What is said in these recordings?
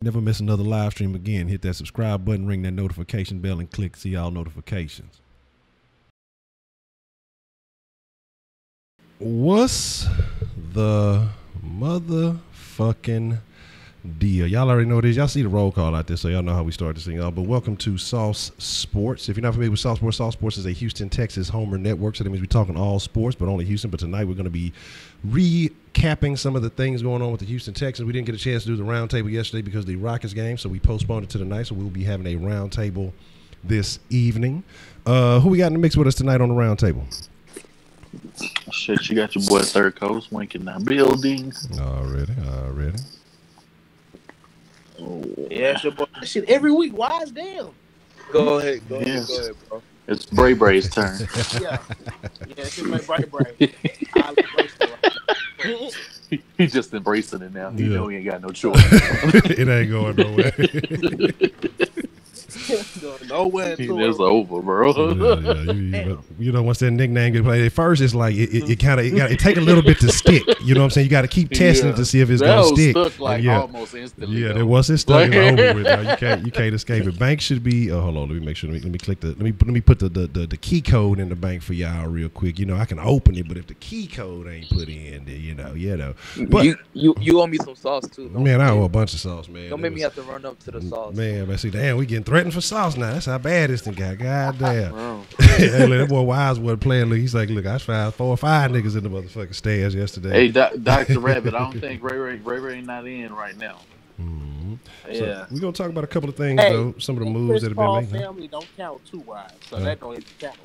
Never miss another live stream again. Hit that subscribe button, ring that notification bell, and click see all notifications. What's the motherfucking deal? Y'all already know what it is. Y'all see the roll call out there, so y'all know how we start this thing off. But welcome to Sauce Sports. If you're not familiar with Sauce Sports is a Houston, Texas homer network, so that means we're talking all sports, but only Houston. But tonight we're going to be recapping some of the things going on with the Houston Texans. We didn't get a chance to do the roundtable yesterday because of the Rockets game, so we postponed it to tonight. So we'll be having a roundtable this evening. Who we got in the mix with us tonight on the roundtable? Shit, you got your boy Third Coast winking that building. Already. Oh, yeah, it's your boy. Shit, every week, wise damn. Go ahead, bro. It's Bray Bray's turn. Yeah, it's just like Bray. He's just embracing it now. You know he ain't got no choice. It ain't going nowhere. Nowhere. It's over, bro. You know, once that nickname get played, at first it's like it take a little bit to stick. You know what I'm saying? You got to keep testing it to see if it's gonna stick. Stuck like almost instantly. Yeah, there was it stuck. It's over with. Now. You can't escape it. Bank should be. Oh, hold on. Let me make sure. Let me click the. Let me put the key code in the bank for y'all real quick. You know, I can open it, but if the key code ain't put in, then you know. But you owe me some sauce too. Man, I owe a bunch of sauce, man. Don't make me have to run up to the sauce. Man, I see. Damn, we getting threatened for sauce now. That's how bad this thing got. God damn. Hey, look, that boy Wise wasn't playing. Look, he's like, look, I found 4 or 5 niggas in the motherfucking stairs yesterday. Hey, Dr. Rabbit, I don't think Ray not in right now. Mm-hmm. Yeah. So we're going to talk about a couple of things, though. Some of the moves that have been made. Family don't count too wide, so that don't even count.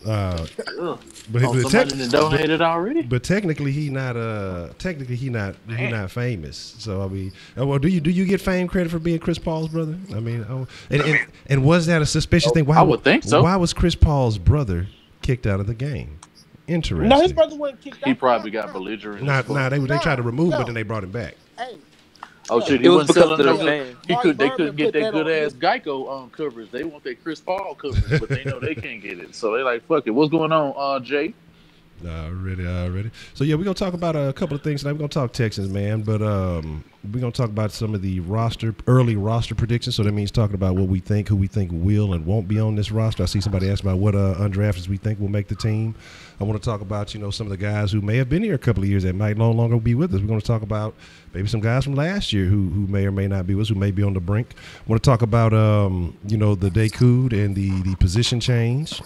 But somebody donated already. But technically, he not famous. So I mean, well, do you get fame credit for being Chris Paul's brother? I mean, and was that a suspicious thing? Why, I would think so. Why was Chris Paul's brother kicked out of the game? Interesting. No, his brother wasn't kicked out. He probably got belligerent. They tried to remove him, but then they brought him back. Hey. Oh shit! He wasn't selling those. They couldn't get that good ass Geico coverage. They want that Chris Paul coverage, but they know they can't get it. So they like, fuck it. What's going on, Jay? Already. So yeah, we're gonna talk about a couple of things tonight. We're gonna talk Texans, man, but we're gonna talk about some of the early roster predictions. So that means talking about what we think, who we think will and won't be on this roster. I see somebody asked about what undrafteds we think will make the team. I want to talk about some of the guys who may have been here a couple of years that might no longer be with us. We're going to talk about maybe some guys from last year who may or may not be with us, who may be on the brink. I want to talk about the Decoud and the position change.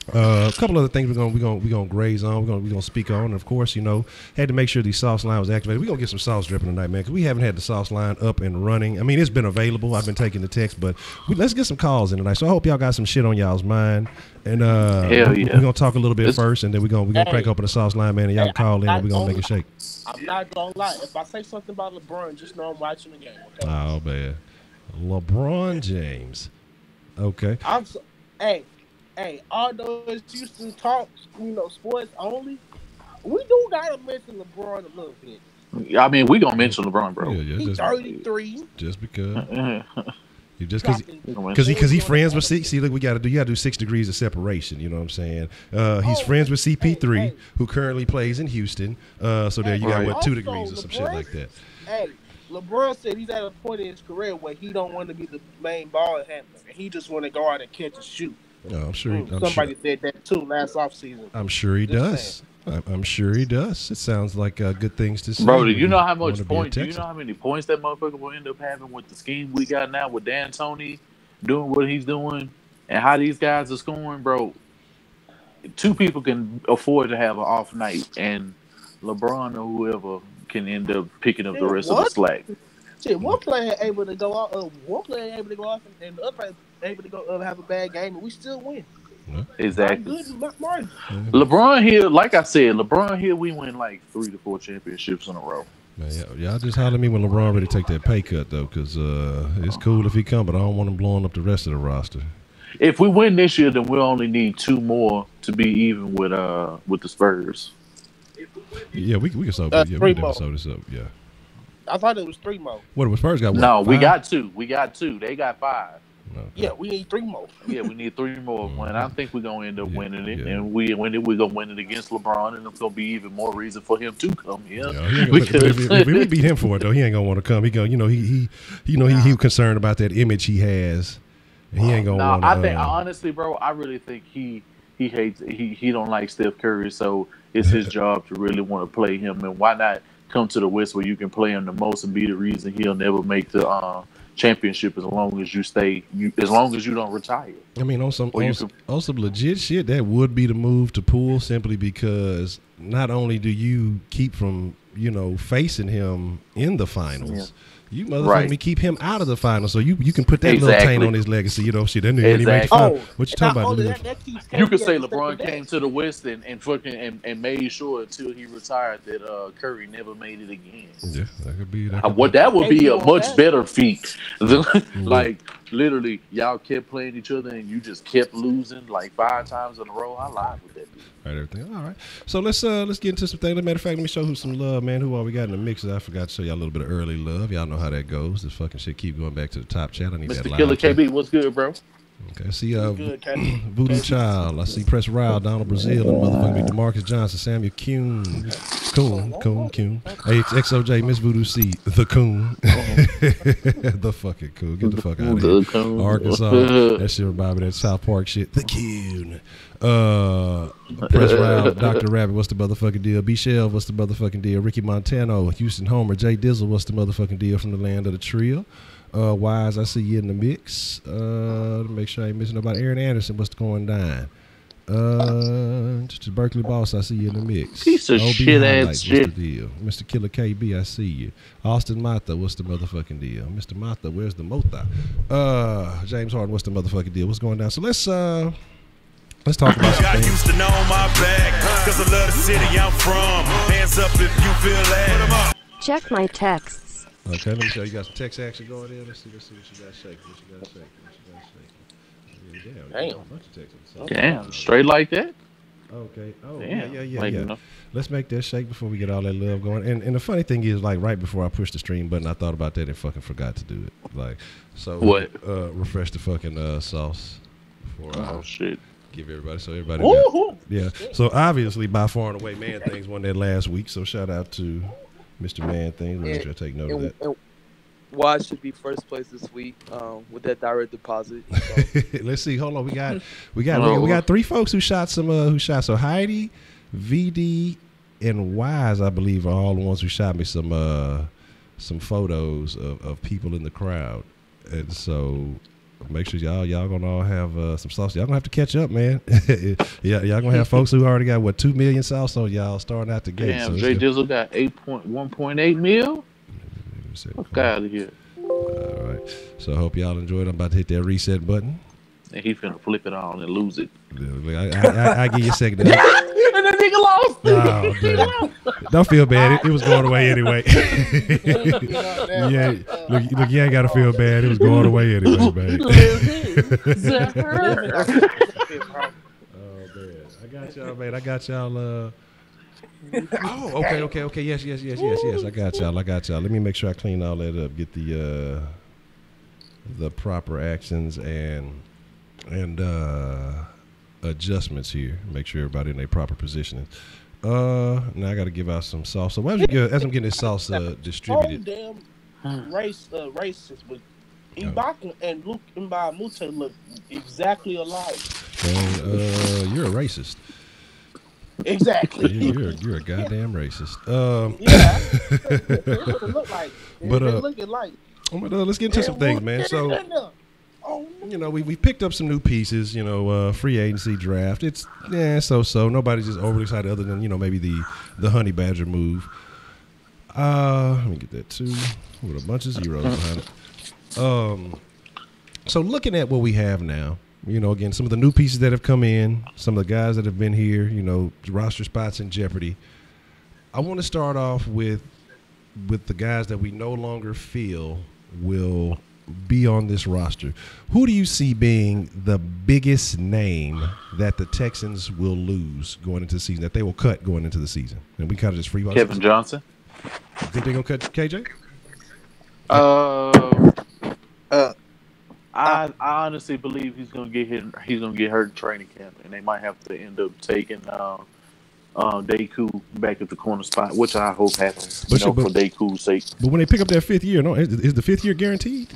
A couple other things we're gonna graze on. We're gonna speak on. And of course, had to make sure the sauce line was activated. We're gonna get some sauce dripping tonight, man, because we haven't had the sauce line up and running. I mean, it's been available. I've been taking the text, but let's get some calls in tonight. So I hope y'all got some shit on y'all's mind. And hell yeah. We're gonna talk a little bit first, and then we're gonna crank open the sauce line, man, and y'all can call in, and we're gonna make it shake. I'm not gonna lie. If I say something about LeBron, just know I'm watching the game. Okay? Oh man, LeBron James. Okay. Hey, although it's Houston talks, sports only, we do gotta mention LeBron a little bit. I mean, we gonna mention LeBron, bro. Yeah, he's 33. Just because. Because he friends with see, look, you gotta do 6 degrees of separation. You know what I'm saying? He's friends with CP3, who currently plays in Houston. So there you got 2 degrees or some shit like that. Hey, LeBron said he's at a point in his career where he don't want to be the main ball handler, and he just want to go out and catch and shoot. Oh, I'm sure. Somebody said that too last offseason. I'm sure he does. I'm sure he does. It sounds like good things to see. Bro, do you know how much points? Do you know how many points that motherfucker will end up having with the scheme we got now with Dan Tony doing what he's doing and how these guys are scoring, bro? 2 people can afford to have an off night, and LeBron or whoever can end up picking up the rest of the slack. Shit, one player able to go off, and the other player able to go have a bad game, and we still win. Exactly. LeBron here, like I said, we win like 3 to 4 championships in a row. Man, y'all just holler at me when LeBron ready to take that pay cut though, because it's cool if he come, but I don't want him blowing up the rest of the roster. If we win this year, then we'll only need 2 more to be even with the Spurs. Yeah, we can sew. Yeah, we can sew this up. Yeah. I thought it was 3 more. What was Spurs got? No, 5? we got 2. They got 5. Okay. Yeah, we need 3 more. Yeah, we need 3 more. And I think we're gonna end up winning it, yeah. and we're gonna win it against LeBron, and it's gonna be even more reason for him to come here. Yeah, he ain't gonna, but if we beat him for it though, he ain't gonna want to come. He go, he concerned about that image he has. And he ain't gonna want to. I think honestly, bro, I really think he hates he don't like Steph Curry, so it's his job to really want to play him. And why not come to the West where you can play him the most and be the reason he'll never make the championship as long as you as long as you don't retire. I mean, on some legit shit, that would be the move to pull, simply because not only do you keep from facing him in the finals. Yeah. You motherfucking keep him out of the final, so you can put that little taint on his legacy. Shit. That nigga ain't make final. What you talking about? You could say LeBron came to the West and made sure until he retired that Curry never made it again. Yeah, that could be. That would be a much better feat. Like literally, y'all kept playing each other and you just kept losing like 5 times in a row. I lied with that. Right, everything. All right. So let's get into some things. As a matter of fact, let me show who some love, man. Who all we got in the mix? I forgot to show y'all a little bit of early love. Y'all know how that goes. This fucking shit keep going back to the top chat. I need Mr. that Killer KB, what's good, bro? Okay, I see Voodoo Child. I see Press Ryle, Donald Brazil, and motherfucking DeMarcus Johnson, Samuel Coon. Hey, it's XOJ, Miss Voodoo C, the Coon. The fucking Coon. Get the fuck out of here. Arkansas. That shit remind me of that South Park shit. The Coon. Press Ryle, Dr. Rabbit, what's the motherfucking deal? B Shell, what's the motherfucking deal? Ricky Montano, Houston Homer, Jay Dizzle, what's the motherfucking deal from the land of the trio? Wise, I see you in the mix. To make sure I ain't missing nobody. Aaron Anderson, what's going down? Berkeley Boss, I see you in the mix. Piece of shit ass shit. What's the deal? Mr. Killer KB, I see you. Austin Mata, what's the motherfucking deal? Mr. Mata, where's the Mota? James Harden, what's the motherfucking deal? What's going down? So let's talk about some things. Used to know my back, cause I love the city I'm from. Hands up if you feel that. Check my texts. Okay, let me show you got some text action going in. Let's see what you got shaking. Damn. A bunch of texts. Damn, straight like that? Okay. Oh, damn. Yeah. Let's make that shake before we get all that love going. And the funny thing is, like, right before I pushed the stream button, I thought about that and fucking forgot to do it. Like, so what? Refresh the fucking sauce before shit. Give everybody so everybody got, yeah. So obviously by far and away, Man Things won that last week. So shout out to Mr. Man Things. Make sure I take note of that. And Wise should be first place this week with that direct deposit. So. Let's see. Hold on. We got 3 folks who shot some. So Heidi, VD, and Wise, I believe, are all the ones who shot me some photos of people in the crowd, and so. Make sure y'all gonna all have some sauce. Y'all gonna have to catch up, man. Yeah, y'all gonna have folks who already got 2 million sauce on y'all starting out the gate. Damn, Jay Dizzle got 1.8 mil. Fuck out of here. All right. So I hope y'all enjoyed. I'm about to hit that reset button. And he finna flip it on and lose it. I give you a second. And that nigga lost. Oh, damn. Don't feel bad. It was going away anyway. Yeah, look, you ain't got to feel bad. It was going away anyway, man. Oh, man. I got y'all, man. I got y'all. Oh, okay. Yes. I got y'all. Let me make sure I clean all that up. Get the proper actions and adjustments here. Make sure everybody in their proper positioning. Now I got to give out some sauce. So as I'm getting this sauce distributed. Damn racist, but Ibaka and Luke and Muthaf look exactly alike. And, you're a racist. Exactly. You're a goddamn racist. Yeah. They look like. But they looking like. Let's get into some things, man. So. We picked up some new pieces, free agency draft. It's so nobody's just overly excited other than, maybe the Honey Badger move. Let me get that too with a bunch of zeros behind it. So looking at what we have now, again, some of the new pieces that have come in, some of the guys that have been here, roster spots in jeopardy. I want to start off with the guys that we no longer feel will be on this roster. Who do you see being the biggest name that the Texans will lose going into the season, that they will cut going into the season? And we kind of just free Kevin Johnson. You think they're going to cut KJ? I honestly believe he's gonna get hit. He's gonna get hurt in training camp, and they might have to end up taking Deku back at the corner spot, which I hope happens. For Deku's sake. But when they pick up that 5th year, no, is the 5th year guaranteed?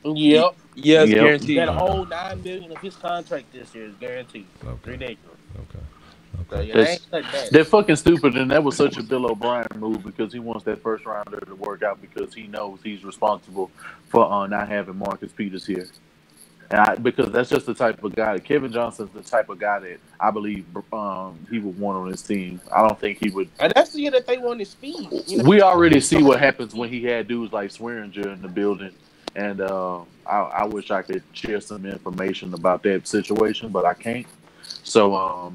Yep. Yeah, it's guaranteed. That whole $9 million of his contract this year is guaranteed. Okay. Ridiculous. Okay. So, yeah, they're fucking stupid, and that was such a Bill O'Brien move because he wants that first rounder to work out because he knows he's responsible for not having Marcus Peters here. And because that's just the type of guy. Kevin Johnson's the type of guy that I believe he would want on his team. I don't think he would. And that's the year that they want his speed. We already see what happens when he had dudes like Swearinger in the building. And I wish I could share some information about that situation, but I can't. So,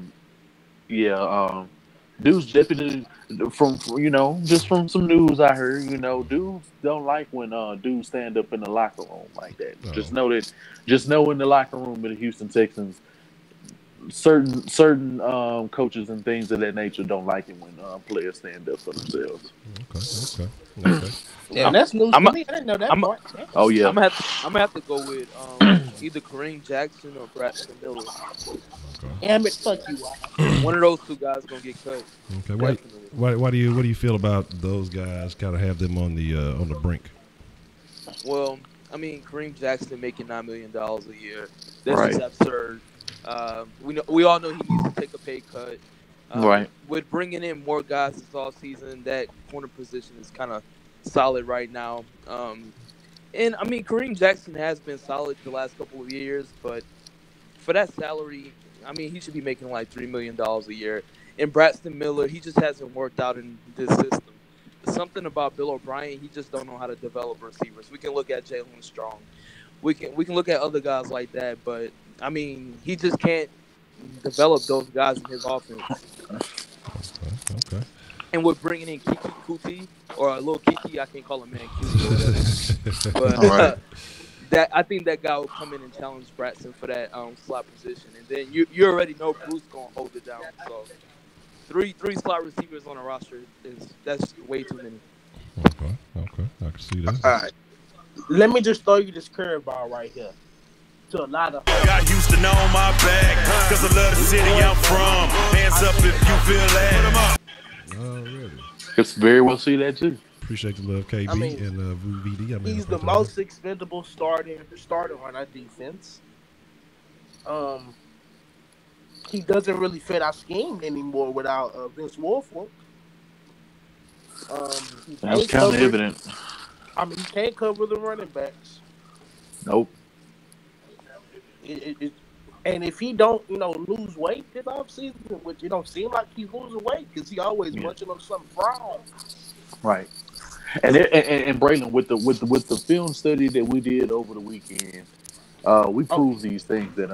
dudes definitely from just from some news I heard, dudes don't like when dudes stand up in the locker room like that. Oh. Just know in the locker room of the Houston Texans, certain coaches and things of that nature don't like it when players stand up for themselves. Okay. Yeah, that's news to me. I didn't know that part. Oh yeah, I'm gonna have to go with either Kareem Jackson or Braxton Miller. Damn it, fuck you. One of those two guys gonna get cut. Okay, what do you feel about those guys? Kind of have them on the brink. Well, I mean, Kareem Jackson making $9 million a year. That's just absurd. We all know he needs to take a pay cut. Right. With bringing in more guys this offseason, that corner position is kind of solid right now. And I mean, Kareem Jackson has been solid the last couple of years, but for that salary, I mean, he should be making like $3 million a year. And Braxton Miller, he just hasn't worked out in this system. There's something about Bill O'Brien, he just don't know how to develop receivers. We can look at Jalen Strong. We can look at other guys like that, but I mean, he just can't develop those guys in his offense. Okay. And we're bringing in Kiki Kuti, or a little Kiki, I can't call him man Cutie or whatever. But I think that guy will come in and challenge Braxton for that slot position. And then you already know Bruce going to hold it down. So three slot receivers on a roster, that's way too many. Okay. I can see that. All right. Let me just throw you this curveball right here. To a lot of got Houston on my back, cause I love the city I'm from. Hands up if you feel that. Already. It's very well see that too. Appreciate the love, KB and VD. He's the most expendable starter on our defense. He doesn't really fit our scheme anymore without Vince Wilfork. That was kind of evident. I mean, he can't cover the running backs. Nope. And if he don't, lose weight this offseason, which it don't seem like he's losing weight because he always munching on something fried. Right. And Braylon, with the film study that we did over the weekend, we proved these things that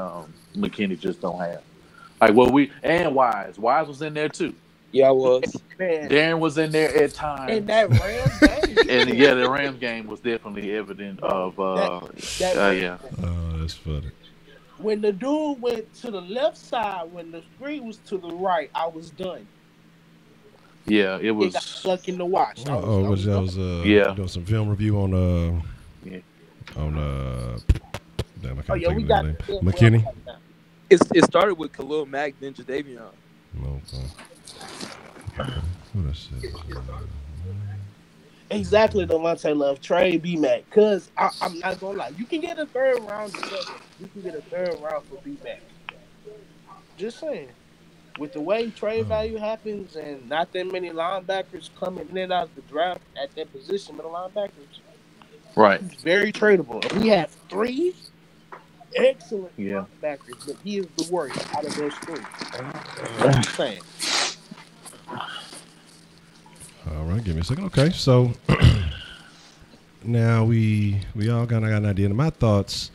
McKinney just don't have. Like Wise was in there too. Yeah, I was. Darren was in there at times. And that Rams game. And the Rams game was definitely evident of that's funny. When the dude went to the left side, when the screen was to the right, I was done. Yeah, it was. It got stuck in the watch. I was doing some film review on damn, I can't think of that name. McKinney. It started with Khalil Mack, then Jadeveon. What I said? Exactly, Devontae Love, trade B-Mac. Because I'm not going to lie. You can get a third round together. You can get a third round for B-Mac. Just saying. With the way trade value happens and not that many linebackers coming in and out of the draft at that position, middle linebackers. Right. He's very tradable. And we have three excellent linebackers, but he is the worst out of those three. I'm saying. All right, give me a second. Okay, so now we all kind of got an idea. And my thoughts,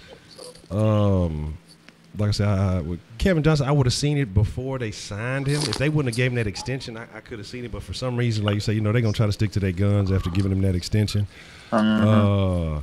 like I said, with Kevin Johnson, I would have seen it before they signed him. If they wouldn't have gave him that extension, I could have seen it. But for some reason, like you say, they're going to try to stick to their guns after giving him that extension. KJ,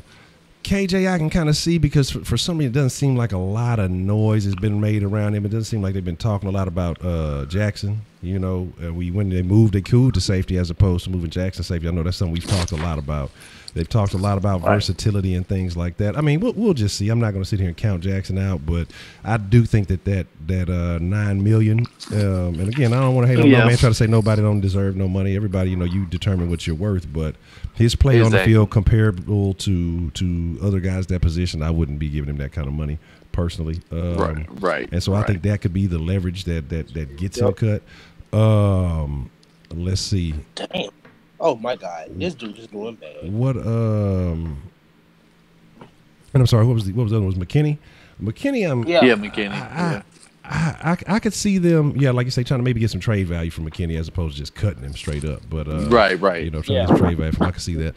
I can kind of see because for some reason, it doesn't seem like a lot of noise has been made around him. It doesn't seem like they've been talking a lot about Jackson. You know, when they moved Akud to safety as opposed to moving Jackson safety. I know that's something we've talked a lot about. They've talked a lot about versatility and things like that. I mean, we'll just see. I'm not going to sit here and count Jackson out, but I do think that $9 million. And again, I don't want to hate on no man. Try to say nobody don't deserve no money. Everybody, you determine what you're worth. But his play on the field comparable to other guys that position, I wouldn't be giving him that kind of money personally. Right. And so I think that could be the leverage that gets him cut. Let's see. Damn. Oh my God, this dude is going bad. What? And I'm sorry. What was the other one? Was McKinney? McKinney. McKinney. I could see them. Yeah, like you say, trying to maybe get some trade value from McKinney as opposed to just cutting him straight up. But right. Trying to get some trade value from. I could see that.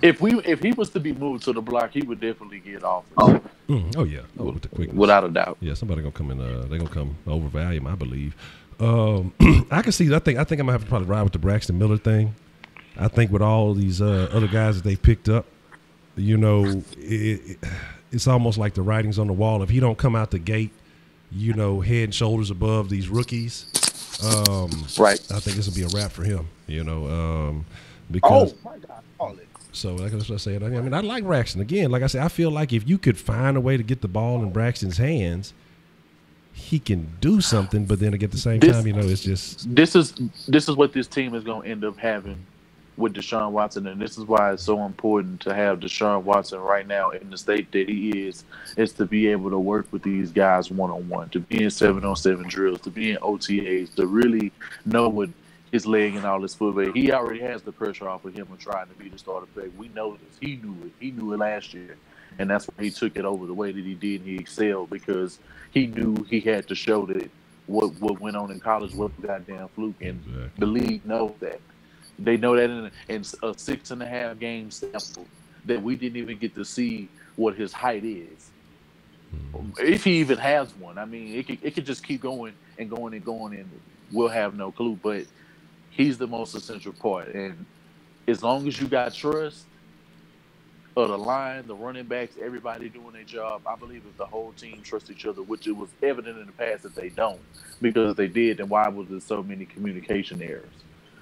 If he was to be moved to the block, he would definitely get offers. With the quickness. Without a doubt. Yeah, somebody gonna come in. They're gonna come overvalue him, I believe. I can see. I think I'm gonna have to probably ride with the Braxton Miller thing. I think with all these other guys that they picked up, it's almost like the writing's on the wall. If he don't come out the gate, head and shoulders above these rookies, right? I think this will be a wrap for him. Because my God, so that's what I said. I mean, I like Braxton. Again, like I said, I feel like if you could find a way to get the ball in Braxton's hands, he can do something, but then at the same time, it's just this is what this team is going to end up having with Deshaun Watson, and this is why it's so important to have Deshaun Watson right now in the state that he is to be able to work with these guys one-on-one, to be in 7-on-7 drills, to be in OTAs, to really know what his leg and all his footwork. He already has the pressure off of him of trying to be the starter player. We know this. He knew it. He knew it last year, and that's why he took it over the way that he did. He excelled because he knew he had to show that what went on in college was a goddamn fluke, and the league knows that. They know that in a 6.5 game sample that we didn't even get to see what his height is, if he even has one. I mean, it could just keep going and going and going, and we'll have no clue. But he's the most essential part, and as long as you got trust of the line, the running backs, everybody doing their job, I believe if the whole team trusts each other, which it was evident in the past that they don't, because if they did, then why was there so many communication errors?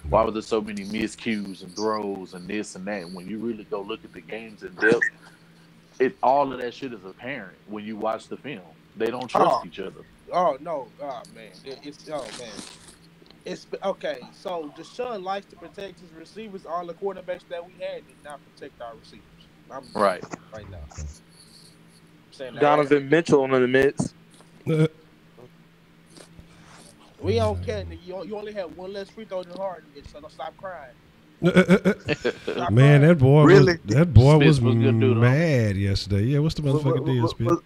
Why was there so many miscues and throws and this and that? When you really go look at the games in depth, all of that shit is apparent when you watch the film. They don't trust each other. Oh no, man, it's okay. So Deshaun likes to protect his receivers. All the quarterbacks that we had did not protect our receivers. Right now. Donovan Mitchell in the midst. We don't care. You only have one less free throw than Harden, so don't stop crying. Man, that boy was dude, mad yesterday. Yeah, what's the motherfucking deal, Spit?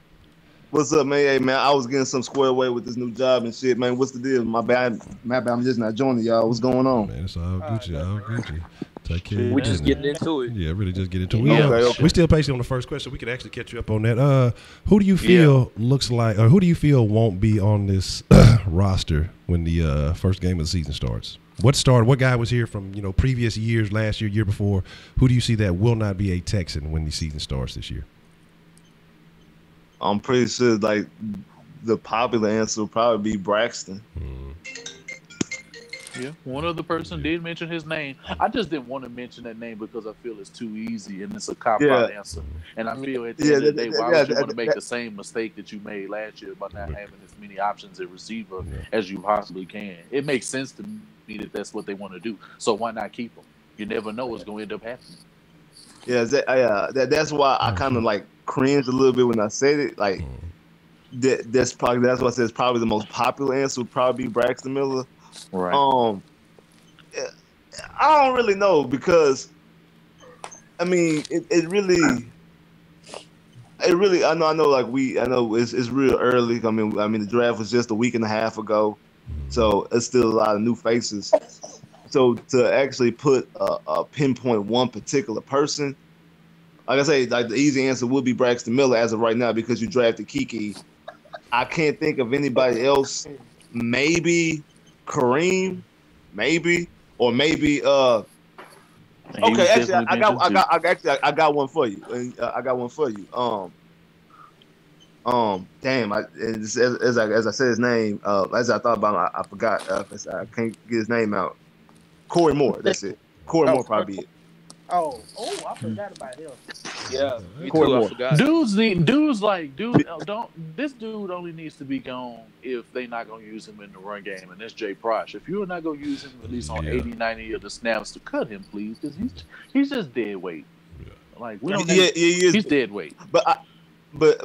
What's up, man? Hey, man, I was getting some square away with this new job and shit, man. What's the deal? My bad, I'm just not joining y'all. What's going on? Man, it's all Gucci. Take care. We're just getting into it. Yeah, really just get into it. Okay. We still patient on the first question. We could actually catch you up on that. Who do you feel looks like, or who do you feel won't be on this roster when the first game of the season starts? What guy was here from previous years, last year, year before? Who do you see that will not be a Texan when the season starts this year? I'm pretty sure like the popular answer will probably be Braxton. Yeah, one other person did mention his name. I just didn't want to mention that name because I feel it's too easy and it's a cop-out answer. And I feel at the end of the day, why would you want to make the same mistake that you made last year by not having as many options at receiver as you possibly can? It makes sense to me that that's what they want to do. So why not keep them? You never know what's going to end up happening. Yeah, that's why I kind of like cringed a little bit when I said it. Like that's why I said it's probably the most popular answer would probably be Braxton Miller. Right. I don't really know because I mean it really I know like I know it's real early. I mean the draft was just a week and a half ago, so it's still a lot of new faces. So to actually put a pinpoint one particular person, like I say, like the easy answer would be Braxton Miller as of right now because you drafted Kiki. I can't think of anybody else. Maybe Kareem, or maybe. Okay, actually, I got one for you. Damn, as I said his name, as I thought about him, I forgot. I can't get his name out. Corey Moore. That's it. Corey Moore probably it. I forgot about him. Yeah, me Corey too. I Moore. forgot. This dude only needs to be gone if they not gonna use him in the run game, and that's Jay Prosh. If you're not gonna use him at least on 80, 90 of the snaps, to cut him, please, because he's just dead weight. Like we don't. He's dead weight. But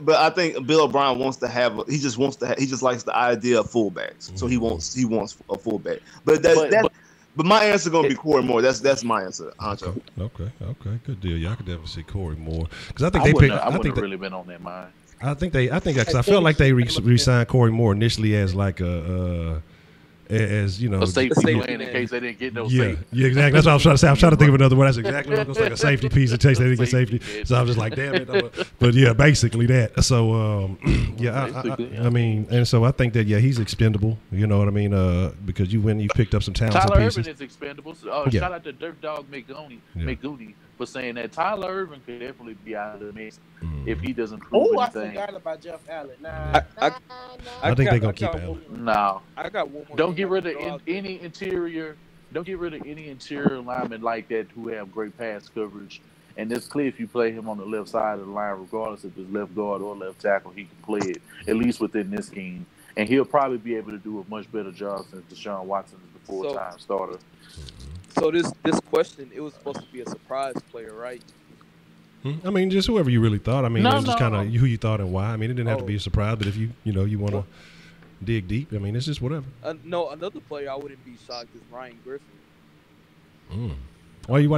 I think Bill O'Brien wants to have. He just likes the idea of fullbacks. So he wants a fullback. But my answer gonna be Corey Moore. That's my answer, Honcho. Okay, good deal. Yeah, I could definitely see Corey Moore because I think I wouldn't really been on that mind. I think because I felt like they re-signed Corey Moore initially as like as you know, a safety plan in case they didn't get no safety. Yeah, exactly. That's what I was trying to say. I was trying to think of another word. That's exactly what I was going to say. A safety piece in case they didn't get safety. So I was just like, damn it. But yeah, basically that. So I mean, and so I think that he's expendable. You know what I mean? Because you picked up some talented pieces. Tyler Irvin is expendable. Shout out to Dirt Dog McGooney for saying that Tyler Irvin could definitely be out of the mix if he doesn't prove anything. I forgot about Jeff Allen. I think they're gonna keep Allen. No, I got one more. Don't get rid of any interior. Don't get rid of any interior linemen like that who have great pass coverage. And it's clear if you play him on the left side of the line, regardless if it's left guard or left tackle, he can play it at least within this scheme. And he'll probably be able to do a much better job since Deshaun Watson is the full-time starter. So this question, it was supposed to be a surprise player, right? I mean, just whoever you really thought. I mean, it's just kind of who you thought and why. I mean, it didn't have to be a surprise, but if you want to dig deep, I mean, it's just whatever. No, another player I wouldn't be shocked is Ryan Griffin. Why do you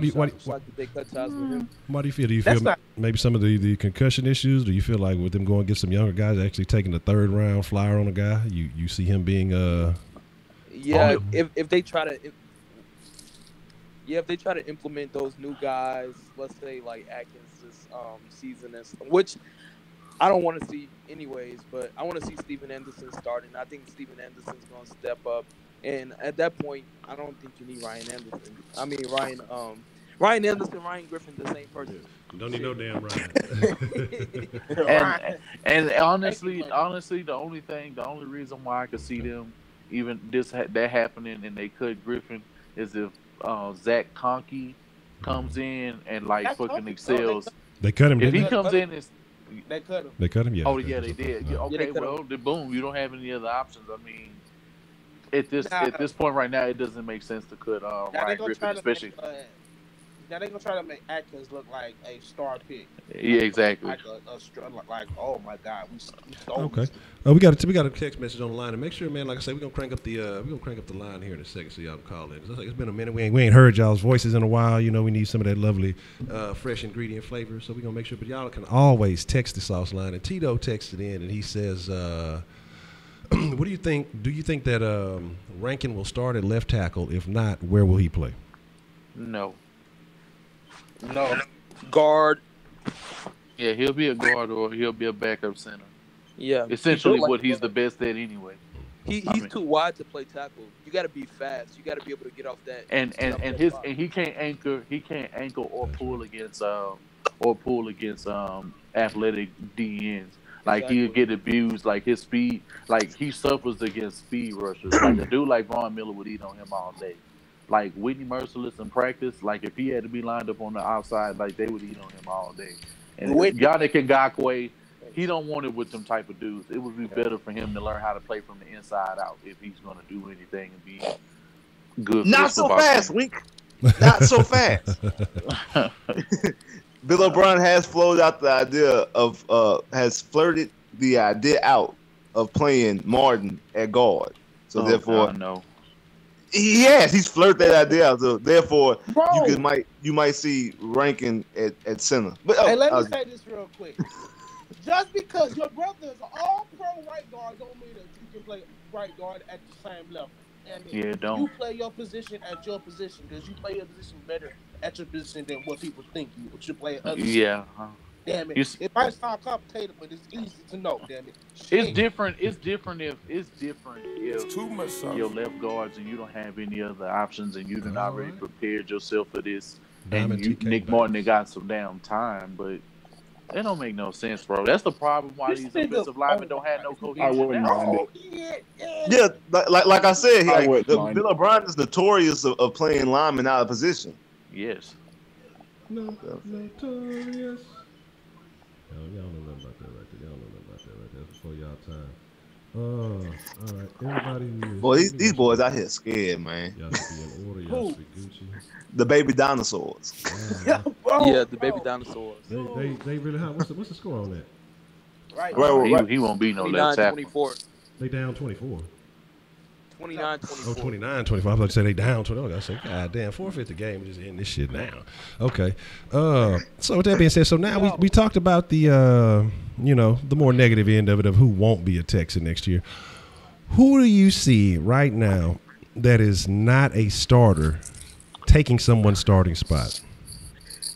feel? Do you feel maybe some of the concussion issues? Do you feel like with them going to get some younger guys actually taking the third round flyer on a guy, you see him being if they try to. If they try to implement those new guys, let's say like Atkins this season, which I don't want to see anyways, but I want to see Steven Anderson starting. I think Steven Anderson's going to step up, and at that point, I don't think you need Ryan Anderson. I mean Ryan Anderson, Ryan Griffin, the same person. Don't need no damn Ryan. and honestly, the only reason why I could see them even that happening and they cut Griffin is if Zach Conkey comes in and fucking excels. They cut him. If he comes in, they cut him. They cut him. Yeah. Oh yeah, they did. Yeah, okay, boom. You don't have any other options. I mean, at this point right now, it doesn't make sense to cut Ryan Griffin, especially. Now they're gonna try to make Atkins look like a star pick. Yeah, exactly. Like oh my God, we okay. We got a text message on the line, and make sure, man. Like I said, we're gonna crank up the line here in a second so y'all can call in. It's been a minute. We ain't heard y'all's voices in a while. You know, we need some of that lovely, fresh ingredient flavor. So we're gonna make sure. But y'all can always text the sauce line. And Tito texted in, and he says, "What do you think? Do you think that Rankin will start at left tackle? If not, where will he play?" No. Guard. Yeah, he'll be a guard or he'll be a backup center. Yeah. Essentially what he's the best at anyway. He's too wide to play tackle. You got to be fast. You got to be able to get off that. And he can't anchor or pull against athletic DNs. Like exactly. He'll get abused, like his speed, like he suffers against speed rushers. Like a dude like Von Miller would eat on him all day. Like Whitney Merciless in practice, like if he had to be lined up on the outside, like they would eat on him all day. And Yannick Ngakoue, he don't want it with them type of dudes. It would be better for him to learn how to play from the inside out if he's going to do anything and be good. Not so fast, Wink. Not so fast. Bill O'Brien has flirted the idea out of playing Martin at guard. So therefore, no. Yes, he's flirted that idea out. So therefore, you might see Rankin at center. But hey, let me say this real quick. Just because your brother is an all-pro right guard don't mean that you can play right guard at the same level. I mean, you play your position at your position because you play your position better at your position than what people think you should play at other Yeah. Damn it. It might sound complicated, but it's easy to know, damn it. It's different if too much your left guards and you don't have any other options and you done already prepared yourself for this. And Nick Martin got some damn time, but That don't make no sense, bro. That's the problem why these offensive linemen don't have no cohesion. I wouldn't mind it. Yeah, like I said, I wouldn't mind. Bill O'Brien is notorious of playing linemen out of position. Yes. Notorious. Y'all know nothing about that right there. Y'all know nothing about that right there. That's before y'all time. All right. Everybody who is... Boy, these boys out here scared, man. Y'all should be in order. Y'all should be Gucci. The baby dinosaurs. Yeah, the baby dinosaurs. They really high. What's the score on that? Right. He won't be no left tackle. 24. They down 24. 29-24. Oh, 29-25. I was about to say they down 20. I said, God damn, forfeit the game. We're just ending this shit now. Okay. So with that being said, so now we talked about the the more negative end of it, of who won't be a Texan next year. Who do you see right now that is not a starter taking someone's starting spot?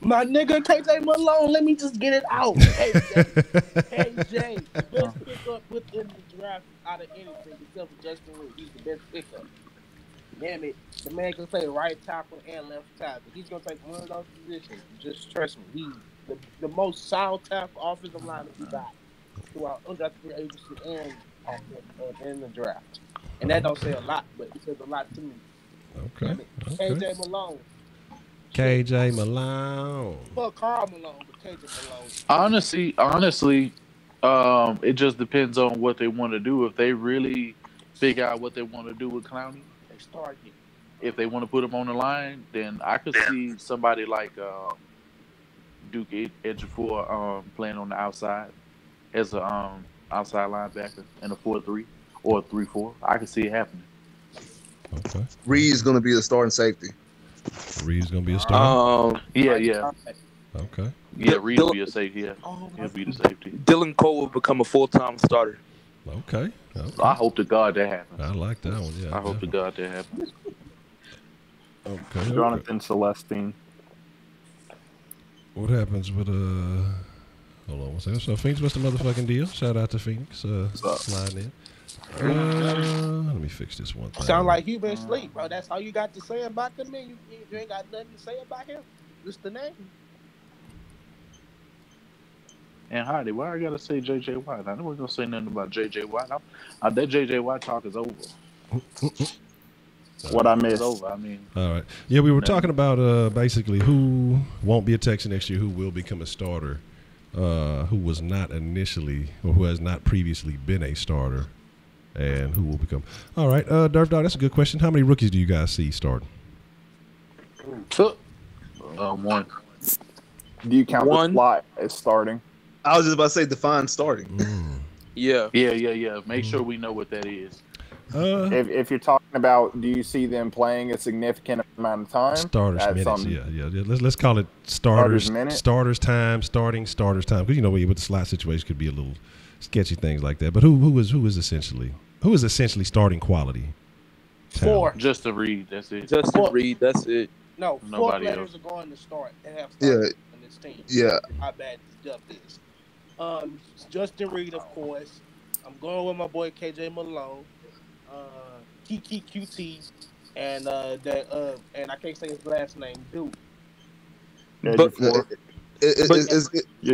My nigga KJ Malone, let me just get it out. KJ, best pickup within the draft out of anything except for Justin Reed. He's the best pickup. Damn it, the man can play right tackle and left tackle. He's gonna take one of those positions. Just trust me. He's the most sound tackle offensive line that we got throughout undrafted free agency and in the draft. And that don't say a lot, but it says a lot to me. Okay. KJ Malone. KJ Malone. Fuck Carl Malone, but KJ Malone. Honestly, it just depends on what they want to do. If they really figure out what they want to do with Clowney, they start it. If they want to put him on the line, then I could see somebody like Duke Ejiofor playing on the outside as a outside linebacker in a 4-3 or a 3-4. I could see it happening. Okay. Reed's going to be the starting safety. Reed's going to be a starter? Yeah. Okay. Yeah, Reed will be a safety. Yeah. He'll be the safety. Dylan Cole will become a full-time starter. Okay. I hope to God that happens. I like that one, yeah. I hope to God that happens. Okay. Jonathan Celestine. What happens with hold on one second. So Phoenix, what's the motherfucking deal? Shout out to Phoenix. Sliding in. Let me fix this one thing. Sound like you been asleep, bro. That's all you got to say about the man. You ain't got nothing to say about him. Just the name. And Heidi, why I gotta say J.J. Watt? I know we're gonna say nothing about J.J. Watt. That J.J. Watt talk is over. What I missed. It's over. I mean, all right. Yeah, we were talking about basically who won't be a Texan next year, who will become a starter, who was not initially or who has not previously been a starter, and who will become. All right, Durf Dog, that's a good question. How many rookies do you guys see starting? one. Do you count the slot as starting? I was just about to say define starting. Yeah. Make sure we know what that is. If you're talking about, do you see them playing a significant amount of time? Starters minutes, yeah. Let's call it starters time, starting starters time. Because with the slot situation could be a little sketchy things like that. But who is essentially starting quality? Four. Justin Reed, that's it. Reed, that's it. No, nobody 4 players else are going to start and have started on this team. Yeah. How bad this stuff is. Justin Reed, of course. I'm going with my boy KJ Malone, Kiki QT, and I can't say his last name, dude. You're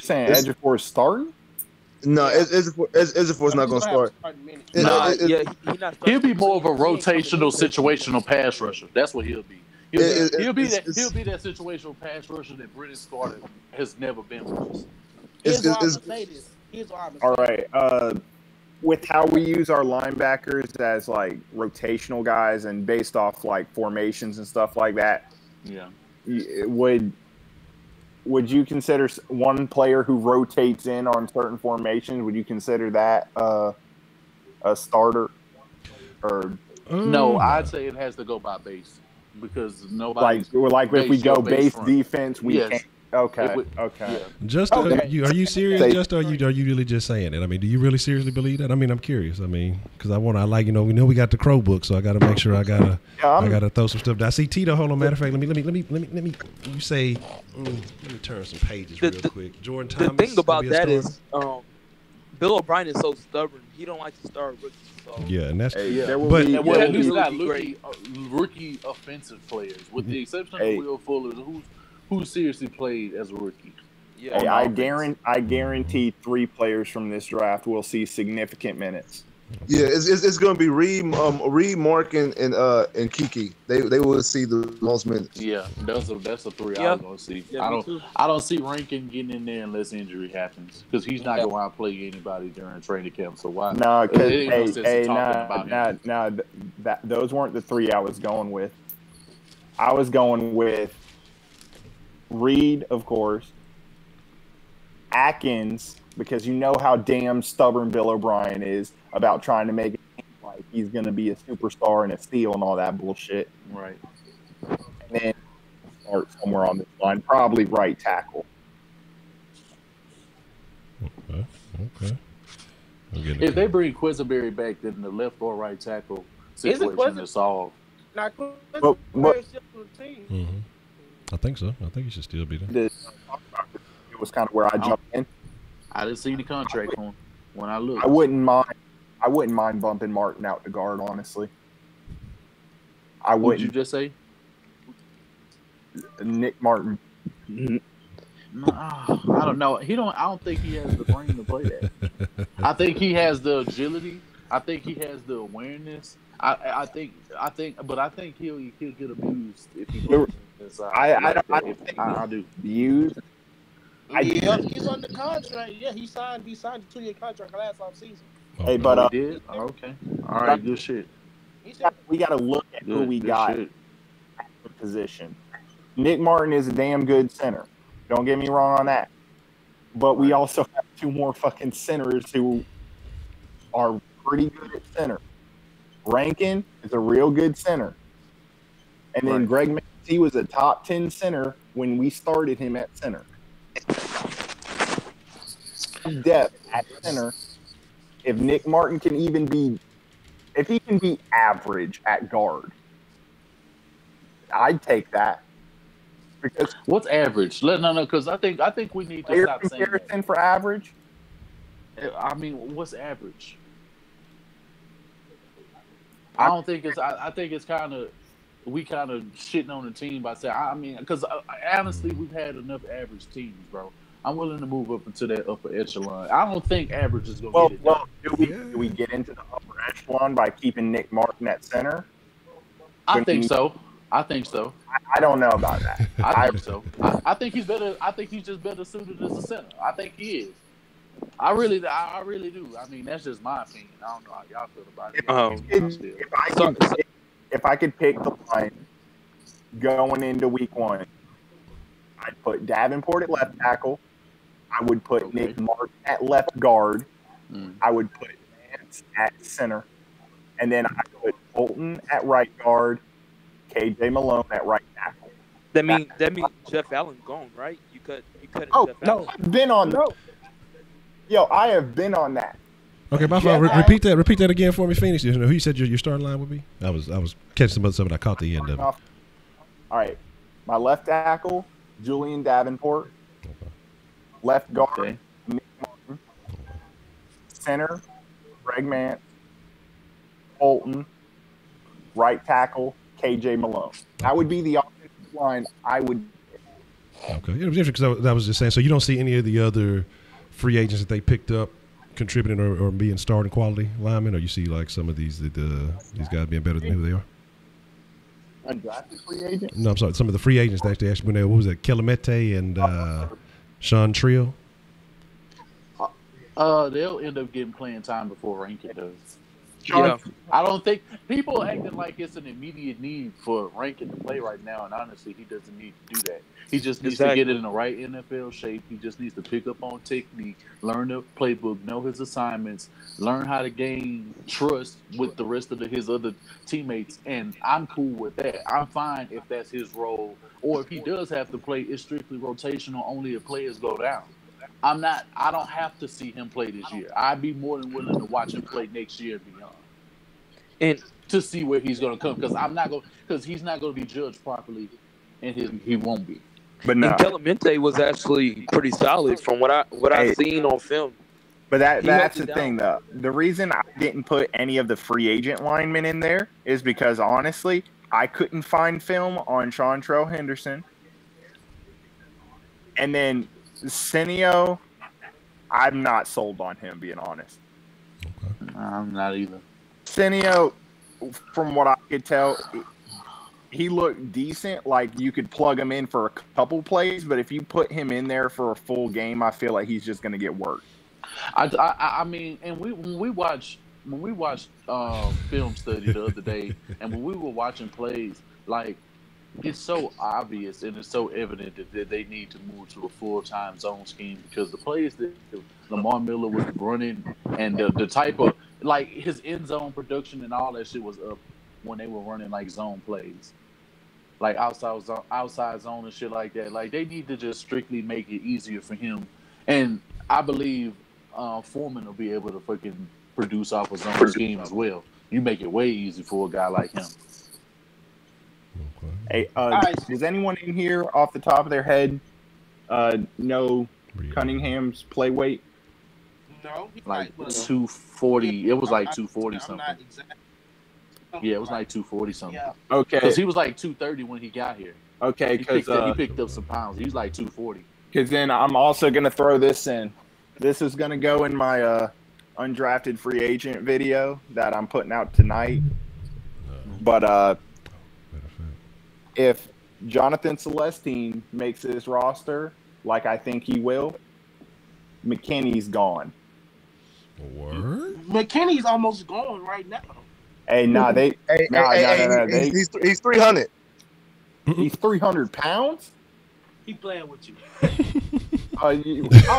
saying Ejiofor is starting? No, Ejiofor's not going to start. He'll be more of a rotational, situational pass rusher. That's what he'll be. He'll be that situational pass rusher that Brennan Scarlett has never been with us. Here's why I'm going to say this. All right. With how we use our linebackers as like rotational guys and based off like formations and stuff like that, would you consider one player who rotates in on certain formations? Would you consider that a starter? Or no, I'd say it has to go by base because nobody like if we go base defense, we can't. Okay. Yeah. Just are you serious? Just are you really just saying it? I mean, do you really seriously believe that? I mean, I'm curious. I mean, because we know we got the Crow book, so I got to make sure I gotta throw some stuff. I see Tito. Hold on, matter of fact, let me. You say, let me turn some pages real quick. Jordan Thomas. The thing about that is, Bill O'Brien is so stubborn. He don't like to start rookies. So. Yeah, and that's he's got rookie offensive players, with the exception of Will Fuller, who seriously played as a rookie. Yeah, Hey, I guarantee 3 players from this draft will see significant minutes. Yeah, it's going to be Reed, Mark, and Kiki. They will see the most minutes. Yeah, that's a 3 I Yeah. was gonna see. Yeah, me too. I don't see Rankin getting in there unless injury happens because he's not going to outplay anybody during training camp. So why? No, because those weren't the 3 I was going with. I was going with Reed, of course, Atkins, because you know how damn stubborn Bill O'Brien is about trying to make it like he's going to be a superstar and a steal and all that bullshit. Right. And then start somewhere on this line, probably right tackle. Okay. If they bring Quisenberry back, then the left or right tackle situation is solved. Not But- Mm-hmm. I think so. I think he should still be there. It was kind of where I jumped in. I didn't see the contract on when I looked. I wouldn't mind bumping Martin out to guard, honestly. I What wouldn't. did you just say? Nick Martin. I don't know. I don't think he has the brain to play that. I think he has the agility. I think he has the awareness. I think he'll get abused if he plays inside. I do. Abused. He's under contract. Yeah, he signed a 2-year contract last offseason. Hey, but he did? Okay. All right. Good shit. We got to look at who we Good got shit. at the position. Nick Martin is a damn good center. Don't get me wrong on that. But we also have 2 more fucking centers who are pretty good at center. Rankin is a real good center. And then Greg Mancini was a top 10 center when we started him at center. Depth at center. If Nick Martin can even be, if he can be average at guard, I'd take that. Because What's average? No, because I think we need to stop saying that. comparison for average. I mean, what's average? I don't think it's. I think it's kind of shitting on the team by saying. I mean, because honestly, we've had enough average teams, bro. I'm willing to move up into that upper echelon. I don't think average is going to get it done. Do we get into the upper echelon by keeping Nick Martin at center? I think so. I don't know about that. I think so. I think he's better. I think he's just better suited as a center. I think he is. I really do. I mean, that's just my opinion. I don't know how y'all feel about it. If I could pick the line going into week 1, I'd put Davenport at left tackle. I would put Nick Martin at left guard. I would put Vance at center. And then I put Bolton at right guard. KJ Malone at right tackle. That means Jeff Allen gone, right? You cut Jeff Allen. I've been on Yo, I have been on that. Okay, my fault. Repeat that again for me, Phoenix. You know who you said your starting line would be? I was catching some of it. I caught the end of it. All right, my left tackle, Julian Davenport. Okay. Left guard, Nick Martin. Center, Greg Mance. Bolton. Right tackle, KJ Malone. That would be the offensive line I would. Okay, it was interesting because I was just saying. So you don't see any of the other free agents that they picked up contributing or being starting quality linemen, or you see like some of these guys being better than who they are? Undrafted free agent? No, I'm sorry. Some of the free agents that actually went there. What was that? Kelamete and Sean Trio. They'll end up getting playing time before Rankin does. Yeah. I don't think people are acting like it's an immediate need for Rankin to play right now, and honestly, he doesn't need to do that. He just needs to get it in the right NFL shape. He just needs to pick up on technique, learn the playbook, know his assignments, learn how to gain trust with the rest of his other teammates, and I'm cool with that. I'm fine if that's his role, or if he does have to play, it's strictly rotational, only if players go down. I don't have to see him play this year. I'd be more than willing to watch him play next year and beyond. And to see where he's going to come, because he's not going to be judged properly, and he won't be. But no, Kelamete was actually pretty solid from what I've seen on film. But that's the thing, though. The reason I didn't put any of the free agent linemen in there is because, honestly, I couldn't find film on Seantrell Henderson. And then Cineo, I'm not sold on him, being honest. Okay. I'm not either. Cineo, from what I could tell, he looked decent. Like, you could plug him in for a couple plays, but if you put him in there for a full game, I feel like he's just going to get worked. I mean, and when we watched film study the other day, and when we were watching plays, like, it's so obvious and it's so evident that they need to move to a full-time zone scheme, because the plays that Lamar Miller was running and the type of, like, his end zone production and all that shit was up when they were running like zone plays, like outside zone and shit like that. Like, they need to just strictly make it easier for him, and I believe Foreman will be able to fucking produce off a zone scheme as well. You make it way easy for a guy like him. Hey, does anyone in here off the top of their head know Cunningham's play weight? No, like 240. It was like 240 something. Yeah, it was like 240 something. Yeah. Okay. Because he was like 230 when he got here. Okay, because he picked up some pounds. He was like 240. Because then I'm also going to throw this in. This is going to go in my undrafted free agent video that I'm putting out tonight. But if Jonathan Celestine makes this roster, like I think he will, McKinney's gone. Word? McKinney's almost gone right now. Hey, nah, he's 300. He's 300 pounds? He playing with you. I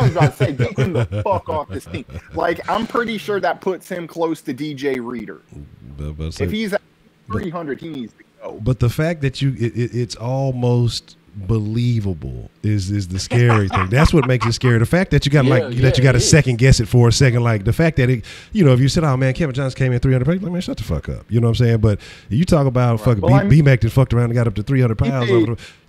was about to say, get him the fuck off this team. Like, I'm pretty sure that puts him close to DJ Reader. If he's at 300, he needs to go. But the fact that it's almost believable is the scary thing. That's what makes it scary. The fact that you got to second guess it for a second, like the fact that it, if you said, "Oh man, Kevin Johnson came in 300 pounds," like, man, shut the fuck up. You know what I'm saying? But you talk about fucking B-Mac that fucked around and got up to 300 pounds.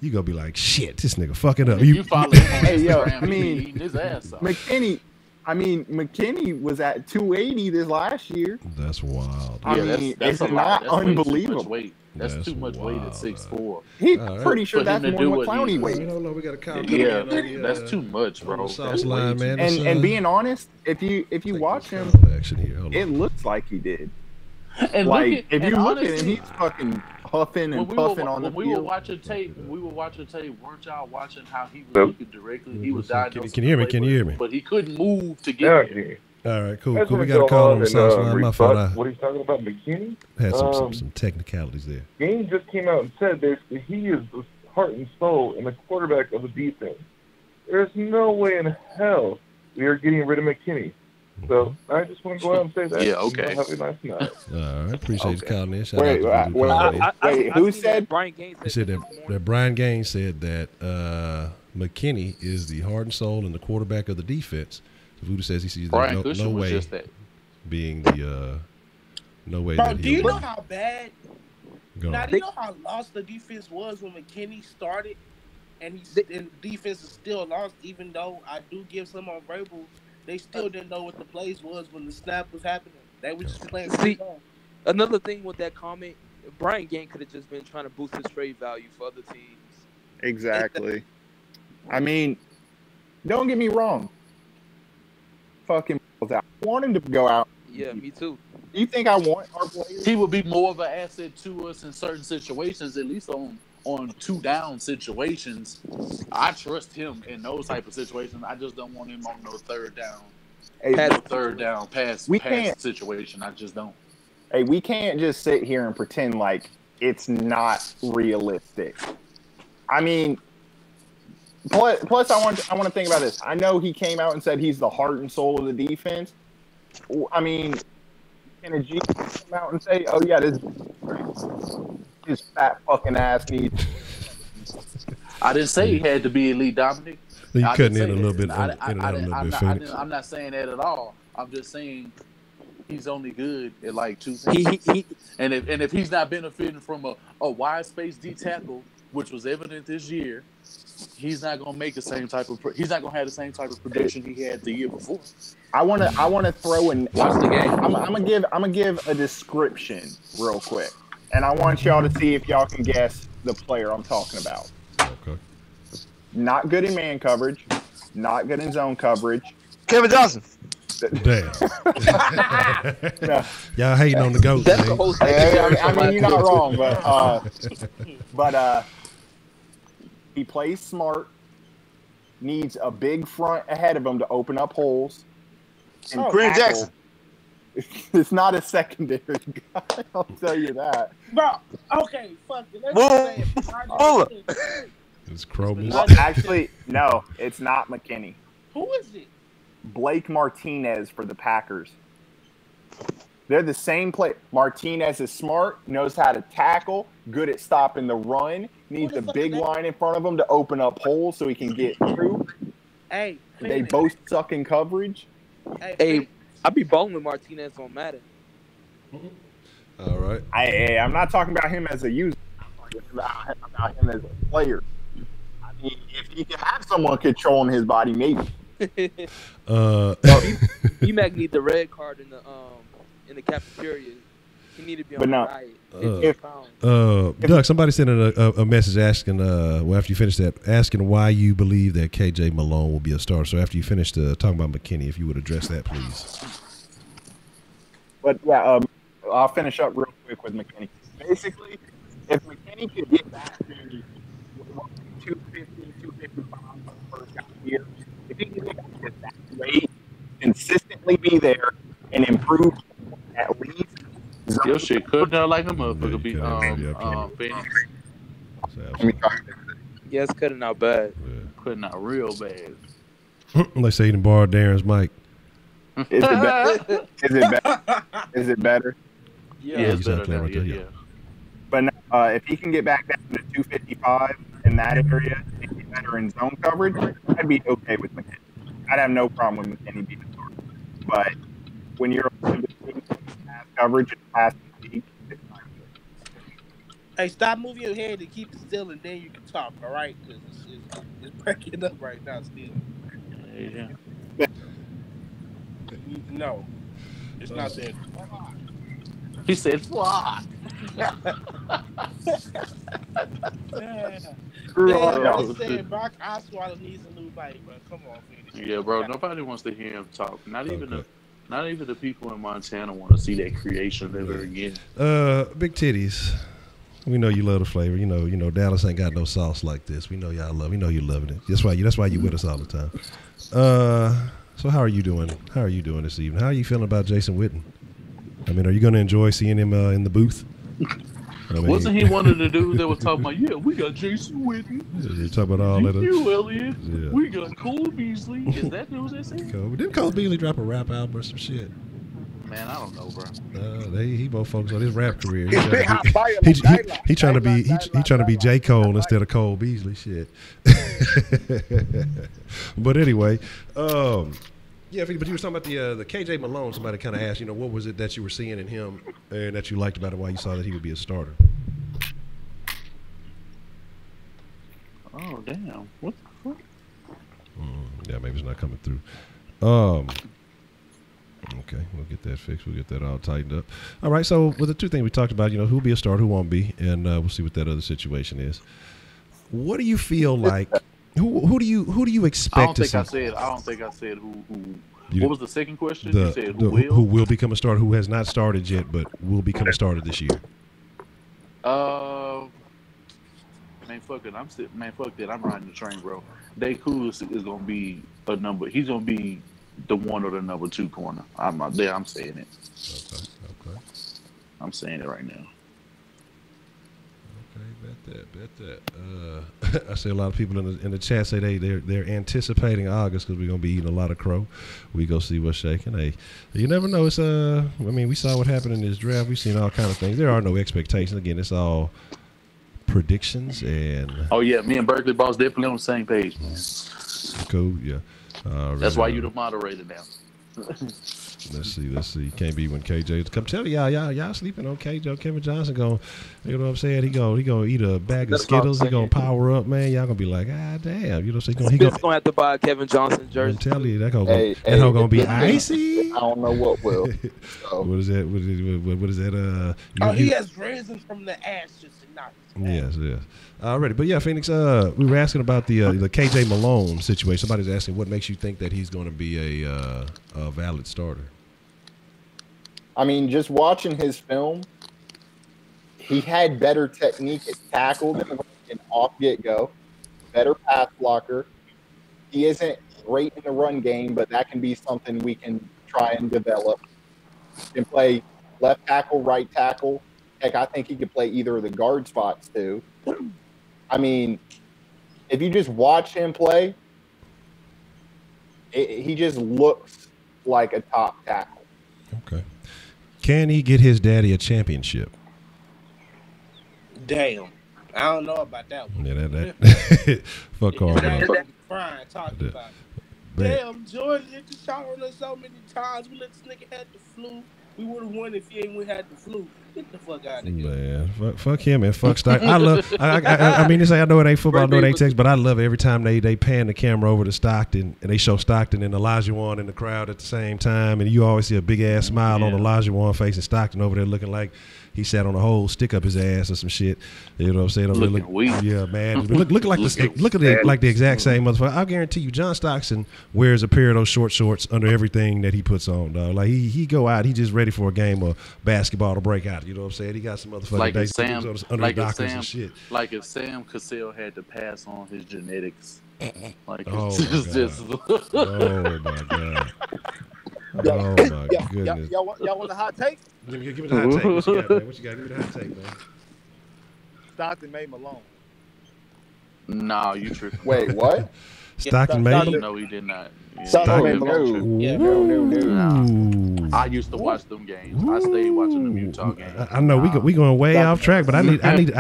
You gonna be like, shit, this nigga fucking up. You follow him on hey, yo, Instagram, eating his ass off. McKinney was at 280 this last year. That's wild. It's not unbelievable. That's too much weight at 6'4". He's pretty sure that's more than Clowney weight. We got a count. Yeah, that's too much, bro. Sauce line, man. And being honest, if you watch him, it looks like he did. And like, if you look at him, he's fucking huffing and puffing on the field. When we were watching tape, weren't y'all watching how he was looking directly? He was diagnosed. Can you hear me? Can you hear me? But he couldn't move to get there. All right, cool. We got a call on the South line. My fault. What he's talking about, McKinney? Had some technicalities there. Game just came out and said basically he is the heart and soul and the quarterback of the defense. There's no way in hell we are getting rid of McKinney. So I just want to go out and say that. Yeah, okay. Have a nice night. All right, appreciate you calling in. Wait, who said? Brian Gaines said that Brian Gaines said that McKinney is the heart and soul and the quarterback of the defense. Voodoo says he sees no way being the no way. Bro, do you know how bad? Now, do you know how lost the defense was when McKinney started, and the defense is still lost, even though I do give some on verbal. They still didn't know what the plays was when the snap was happening. They were just playing. Another thing with that comment, Brian Gaines could have just been trying to boost his trade value for other teams. Exactly. I mean, don't get me wrong. Fucking out. I want him to go out. Yeah, me too. You think I want our players? He would be more of an asset to us in certain situations, at least on 2-down situations. I trust him in those type of situations. I just don't want him on no third down. Pass situation. I just don't. Hey, we can't just sit here and pretend like it's not realistic. I mean, plus I want to think about this. I know he came out and said he's the heart and soul of the defense. I mean, can a G come out and say, "Oh yeah, this fat fucking ass needs"? I didn't say he had to be elite, Dominic. You cutting in a little bit. I'm not saying that at all. I'm just saying he's only good at like two things. And if he's not benefiting from a wide space D tackle, which was evident this year, he's not gonna make the same type of. He's not gonna have the same type of production he had the year before. I wanna throw in. Watch the game. I'm gonna give a description real quick, and I want y'all to see if y'all can guess the player I'm talking about. Okay. Not good in man coverage. not good in zone coverage. Kevin Johnson. Damn. Y'all hating on the GOAT. That's the whole thing. I mean, you're not wrong, but he plays smart. Needs a big front ahead of him to open up holes. And Kareem Jackson. It's not a secondary guy. I'll tell you that. Bro, okay, fuck it. Let's just say it. It's Chrome. Well, actually, no, it's not McKinney. Who is it? Blake Martinez for the Packers. They're the same player. Martinez is smart, knows how to tackle, good at stopping the run, needs a big line in front of him to open up holes so he can get through. Hey, they both suck in coverage. Hey, I be balling with Martinez on Madden. All right. I'm not talking about him as a user. I'm talking about him as a player. I mean, if he could have someone controlling his body, maybe. B-Mac need the red card in the cafeteria. He need to be on the diet. Doug, somebody sent in a message asking, after you finish that, asking why you believe that KJ Malone will be a starter. So after you finish talking about McKinney, if you would address that, please. But yeah, I'll finish up real quick with McKinney. Basically, if McKinney could get back to 250, 255 for the first couple of years, if he could get back to that rate, consistently be there, and improve at least. Your shit could not like a motherfucker be Phoenix. Yeah, it's cutting out bad. Cutting out real bad. Let's say he done borrowed Darren's mic. Is it better? Yeah, it's better now. Yeah. But if he can get back down to 255 in that area and get better in zone coverage, I'd be okay with McKinney. I'd have no problem with McKinney being a starter. But when you're in between pass coverage and pass league, it's not good. Hey, stop moving your head and keep it still, and then you can talk, all right? Because it's breaking up right now still. Yeah. No, it's not that. He said, "Fuck." I said Brock Osweiler needs a new bike, bro. Come on, Phoenix. Yeah, bro. Nobody wants to hear him talk. Not even the people in Montana want to see that creation ever again. Big titties. We know you love the flavor. You know Dallas ain't got no sauce like this. We know y'all love. We know you loving it. That's why you with us all the time. So how are you doing? How are you doing this evening? How are you feeling about Jason Witten? I mean, are you going to enjoy seeing him in the booth? Wasn't he one of the dudes that was talking about, yeah, we got Jason Witten. You talk about all that. You, Elliott. Yeah. We got Cole Beasley. Is that who that said? Didn't Cole Beasley drop a rap album or some shit? Man, I don't know, bro. He both focused on his rap career. He trying to be J. Cole instead of Cole Beasley. Shit. But anyway, yeah, but you were talking about the KJ Malone. Somebody kind of asked, what was it that you were seeing in him and that you liked about it? Why you saw that he would be a starter? Oh damn! What the fuck? Yeah, maybe it's not coming through. Okay, we'll get that fixed. We'll get that all tightened up. All right, so with the two things we talked about, who'll be a starter, who won't be, and we'll see what that other situation is. What do you feel like? Who do you expect? I don't think I said who. What was the second question? You said who will become a starter, who has not started yet, but will become a starter this year. Man, fuck it. Fuck that. I'm riding the train, bro. Day Kuz is gonna be a number. He's gonna be the one or the number 2 corner. I'm saying it. Okay. I'm saying it right now. Okay, bet that. I see a lot of people in the chat say they're anticipating August because we're gonna be eating a lot of crow. We go see what's shaking. Hey, you never know. It's we saw what happened in this draft. We've seen all kind of things. There are no expectations. Again, it's all predictions and. Oh yeah, me and Berkeley Boss definitely on the same page, man. Cool. Yeah. That's why you're the moderator now. Let's see. Can't be when KJ come tell y'all sleeping on KJ. Kevin Johnson you know what I'm saying? He gonna eat a bag of Skittles. He gonna power up, man. Y'all gonna be like, ah, damn. You know, so he gonna have to buy a Kevin Johnson jersey. I'm telling you, that gonna be icy. I don't know what will. So. What is that? What is that? He has risen from the ashes tonight. Yes. Alrighty, but yeah, Phoenix. We were asking about the KJ Malone situation. Somebody's asking what makes you think that he's going to be a valid starter. I mean, just watching his film, he had better technique at tackle than off get-go, better pass blocker. He isn't great in the run game, but that can be something we can try and develop. He can play left tackle, right tackle. Heck, I think he could play either of the guard spots too. I mean, if you just watch him play, he just looks like a top tackle. Okay. Can he get his daddy a championship? Damn. I don't know about that one. Yeah, that. Fuck all that. Brian talking about. Damn, Jordan hit the shot on us so many times. We let this nigga had the flu. We would have won if he ain't had the flu. Get the fuck out of here. Man, fuck him and fuck Stockton. I mean, I know it ain't football, I know it ain't Texas, but I love it every time they pan the camera over to Stockton and they show Stockton and Olajuwon in the crowd at the same time, and you always see a big ass smile on Olajuwon face and Stockton over there looking like he sat on a hole, stick up his ass or some shit. You know what I'm saying? Looking weak. Yeah, man. Look like the exact same motherfucker. I guarantee you, John Stockton wears a pair of those short shorts under everything that he puts on, dog. Like he go out, he just ready for a game of basketball to break out. You know what I'm saying? He got some motherfucking under the Dockers and shit. Like if Sam Cassell had to pass on his genetics. Like oh my god. Oh my goodness. Y'all want a hot take? Give me the hot take. What you got, man? What you got? Give me the hot take, man. Stockton made Malone. Nah, you tripping. Wait, what? Stockton made? No, he did not. Yeah. Stockton made Malone. Yeah. No. I used to watch them games. I stayed watching them Utah games. I know we going way off track, but I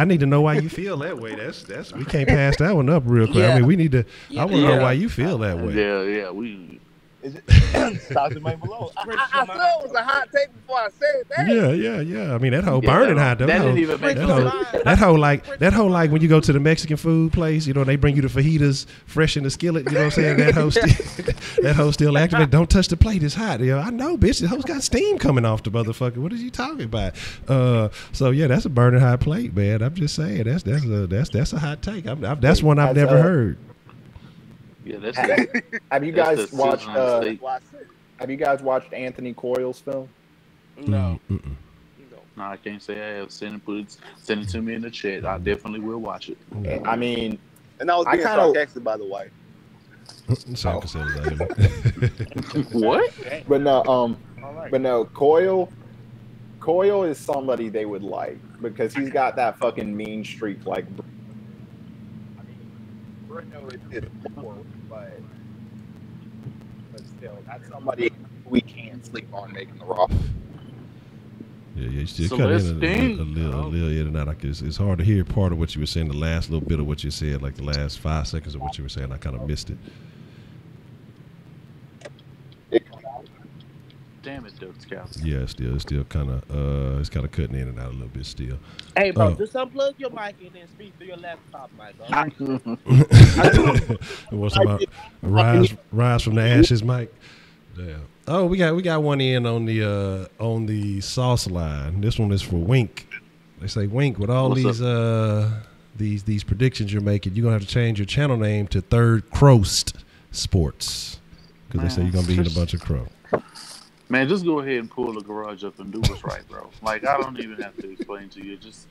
need to know why you feel that way. That's we can't pass that one up real quick. Yeah. I mean, we need to. I want to know why you feel that way. Yeah, we. Is it Stockton made Malone? I said it was a hot take before I said that. Yeah. I mean, that whole burning hot though. That whole like when you go to the Mexican food place, you know, they bring you the fajitas fresh in the skillet. You know what I'm saying? That whole still activated. Don't touch the plate. It's hot. You know, I know, bitch. The host got steam coming off the motherfucker. What are you talking about? So yeah, that's a burning hot plate, man. I'm just saying that's a hot take. That's one I've never heard. Yeah, that's have you guys watched? Have you guys watched Anthony Coyle's film? No. No, I can't say I have. Send it to me in the chat. I definitely will watch it. I mean, and I was being sarcastic, by the way. What? But no, Coyle is somebody they would like because he's got that fucking mean streak like. Bruno is poor, but still, that's somebody we can't sleep on making the roster. Yeah, you still cut in a little in and out. Like it's hard to hear part of what you were saying, the last little bit of what you said, like the last 5 seconds of what you were saying. I kind of missed it. Damn it, Doug Scout. Yeah, it's still kind of it's kind of cutting in and out a little bit still. Hey, bro, just unplug your mic and then speak through your laptop, mic. What's about rise from the ashes, Mike? Damn. Oh, we got one in on the sauce line. This one is for Wink. They say, Wink, with all these predictions you're making, you're gonna have to change your channel name to Third Croast Sports because they say you're gonna be eating a bunch of crow. Man, just go ahead and pull the garage up and do what's right, bro. Like I don't even have to explain to you. Just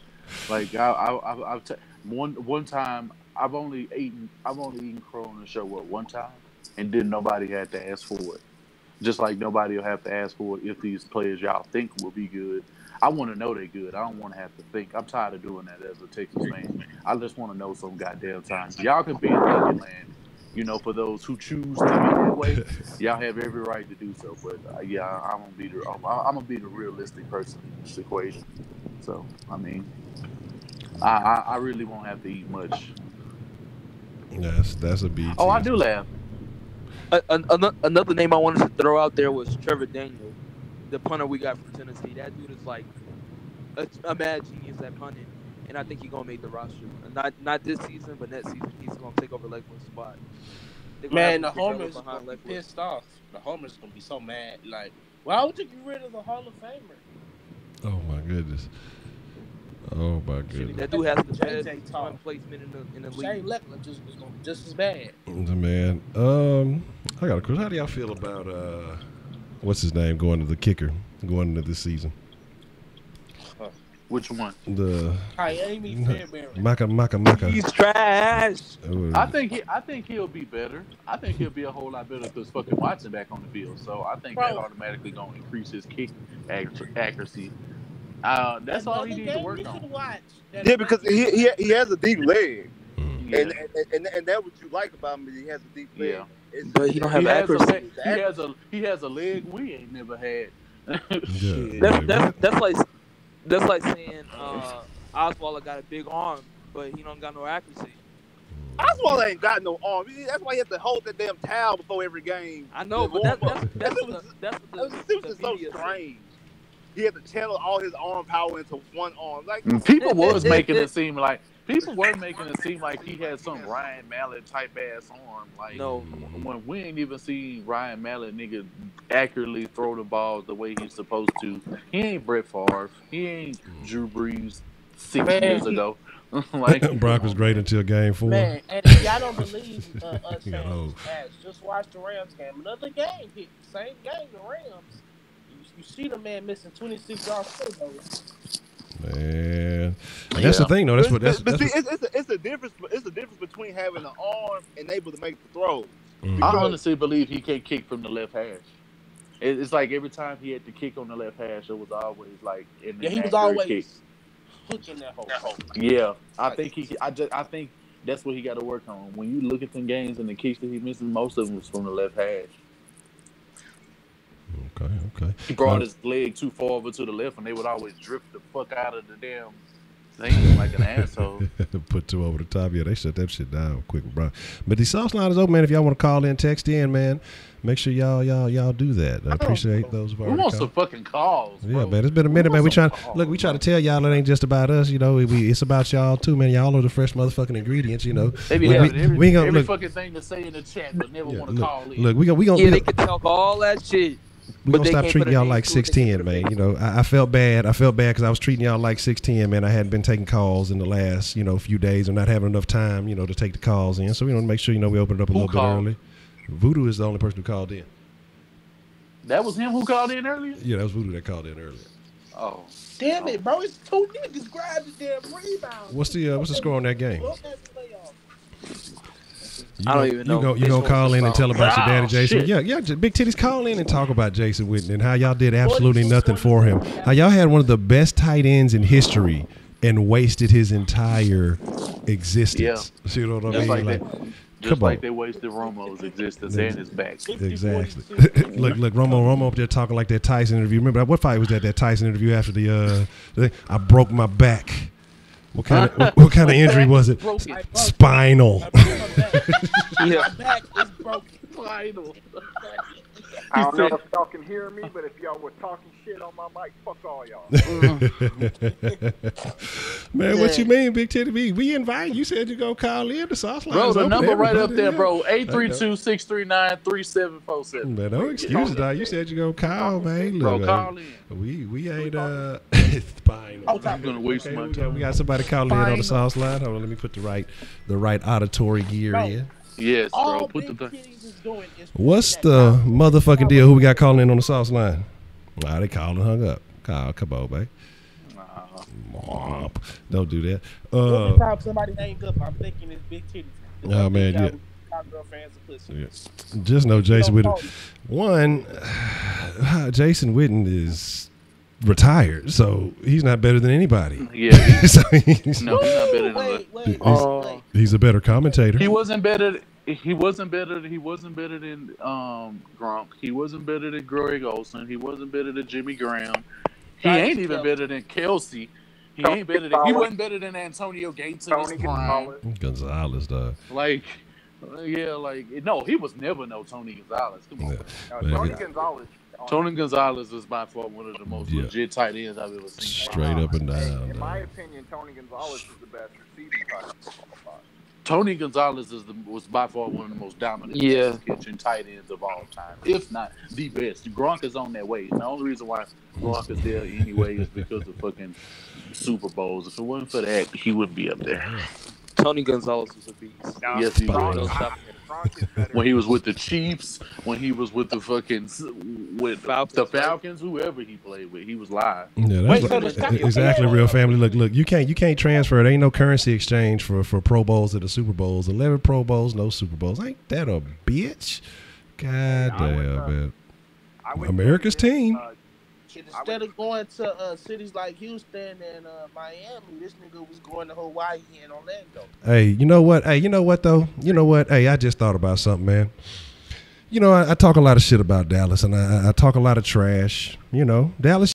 like one time I've only eaten crow on the show one time, and then nobody had to ask for it. Just like nobody will have to ask for it if these players y'all think will be good. I want to know they're good. I don't want to have to think. I'm tired of doing that as a Texas fan. I just want to know some goddamn time. Y'all can be in Lincoln Land. You know, for those who choose to be that way, y'all have every right to do so. But I'm gonna be the realistic person in this equation. So I mean, I really won't have to eat much. That's a BT. Oh, I do laugh. Another name I wanted to throw out there was Trevor Daniel, the punter we got from Tennessee. That dude is like a mad genius at punting, and I think he's gonna make the roster. Not this season, but next season he's gonna take over Leckler's spot. Man, the homers are gonna be pissed off. The homers gonna be so mad. Like, why would you get rid of the Hall of Famer? Oh my goodness. Oh my goodness. That dude has the best placement in the league. Shane Leckler just as bad. Man, I got a question. How do y'all feel about what's his name going to the kicker going into this season? Which one? The Miami Fairbairn. Maka. He's trash. I think he'll be better. I think he'll be a whole lot better because fucking Watson back on the field. So I think that automatically gonna increase his kick accuracy. That's all he needs to work on. Yeah, because he has a deep leg, and that's what you like about him. He has a deep leg. Yeah. But he don't have accuracy. He has a leg we ain't never had. That's like saying Osweiler got a big arm, but he don't got no accuracy. Osweiler ain't got no arm. That's why he has to hold that damn towel before every game. I know, but that's so strange. He had to channel all his arm power into one arm. Like people were making it seem like he had some Ryan Mallett type ass arm. Like no, when we ain't even seen Ryan Mallett nigga accurately throw the ball the way he's supposed to. He ain't Brett Favre. He ain't Drew Brees 6 years ago. Like Brock was great until game 4. Man, and if y'all don't believe us fans, just watch the Rams game. Another game, same game, the Rams. You see the man missing 26 yards. Man, and that's the thing, though. It's the difference. It's the difference between having an arm and able to make the throw. I honestly believe he can't kick from the left hash. It's like every time he had to kick on the left hash, it was always like in the he was always hooking that hole. Yeah, I think that's what he got to work on. When you look at some games and the kicks that he misses, most of them was from the left hash. Okay. He brought his leg too far over to the left, and they would always drift the fuck out of the damn thing like an asshole. Put 2 over the top. Yeah, they shut that shit down quick, bro. But the sauce line is open, man. If y'all want to call in, text in, man. Make sure y'all do that. I appreciate those. We want some fucking calls, bro. Yeah, man. It's been a minute, man. We try to tell y'all it ain't just about us. You know, it's about y'all too, man. Y'all are the fresh motherfucking ingredients. You know, they be having every fucking thing to say in the chat, but never want to call in. Look, we gonna they can talk all that shit. We're going to stop treating y'all like 6'10", man. You know, I felt bad. Because I was treating y'all like 6'10", man. I hadn't been taking calls in the last, few days and not having enough time, to take the calls in. So we want to make sure, we open it up a little bit early. Voodoo is the only person who called in. That was him who called in earlier? Yeah, that was Voodoo that called in earlier. Oh. Damn it, bro. It's 2 niggas grabbing the damn rebound. What's the score on that game? I don't even know. You gonna call in and tell about your daddy, Jason? Shit. Yeah, Big Titties, call in and talk about Jason Witten and how y'all did absolutely nothing for him. How y'all had one of the best tight ends in history and wasted his entire existence. Yeah. See what I mean? Like they wasted Romo's existence and his back. Exactly. look, Romo up there talking like that Tyson interview. Remember what fight was that Tyson interview after the I broke my back. What kind of injury was it? Spinal. My back is broken. Spinal. I don't know if y'all can hear me, but if y'all were talking shit on my mic, fuck all y'all. Man, what you mean, Big Titty B? We invite you. Said you go call in the sauce line. Bro, the number right up there, bro. 832-639-3747. Man, no excuses, dog. You said you go call, man. Look, bro, call in. We ain't spinal. I'm gonna waste my time. We got somebody calling in on the sauce line. Hold on, let me put the right auditory gear in. Yes, bro. Put the What's the motherfucking deal? Who we got calling in on the sauce line? They called and hung up. Come on, man. Don't do that. Every time somebody hangs up, I'm thinking it's Big Titties. Oh, man, yeah. Fans of pussy. Yeah. Just know Jason Witten. Jason Witten is retired, so he's not better than anybody. Yeah. He's not better than he's a better commentator. He wasn't better. He wasn't better than Gronk. He wasn't better than Greg Olsen. He wasn't better than Jimmy Graham. He ain't even better than Kelsey. He wasn't better than Antonio Gates in his prime. Gonzalez, dog. Like, Yeah, like no, he was never no Tony Gonzalez. Come on, Tony Gonzalez. Tony Gonzalez is by far one of the most legit tight ends I've ever seen. Straight up and down. In my opinion, Tony Gonzalez is the best receiving tight end of all time. Tony Gonzalez was by far one of the most dominant catching tight ends of all time, if not the best. Gronk is on that way. And the only reason why Gronk is there anyway is because of fucking Super Bowls. If it wasn't for that, he wouldn't be up there. Tony Gonzalez was a beast. Yes, he was. When he was with the Chiefs, when he was with the fucking the Falcons, whoever he played with, he was live. Yeah, that's exactly real family. Look, you can't transfer. There ain't no currency exchange for Pro Bowls to the Super Bowls. 11 Pro Bowls, no Super Bowls. Ain't that a bitch? God damn, man. America's team. Instead of going to cities like Houston and Miami, this nigga was going to Hawaii and Orlando. Hey, you know what? Though? You know what? Hey, I just thought about something, man. You know, I talk a lot of shit about Dallas, and I talk a lot of trash. You know, Dallas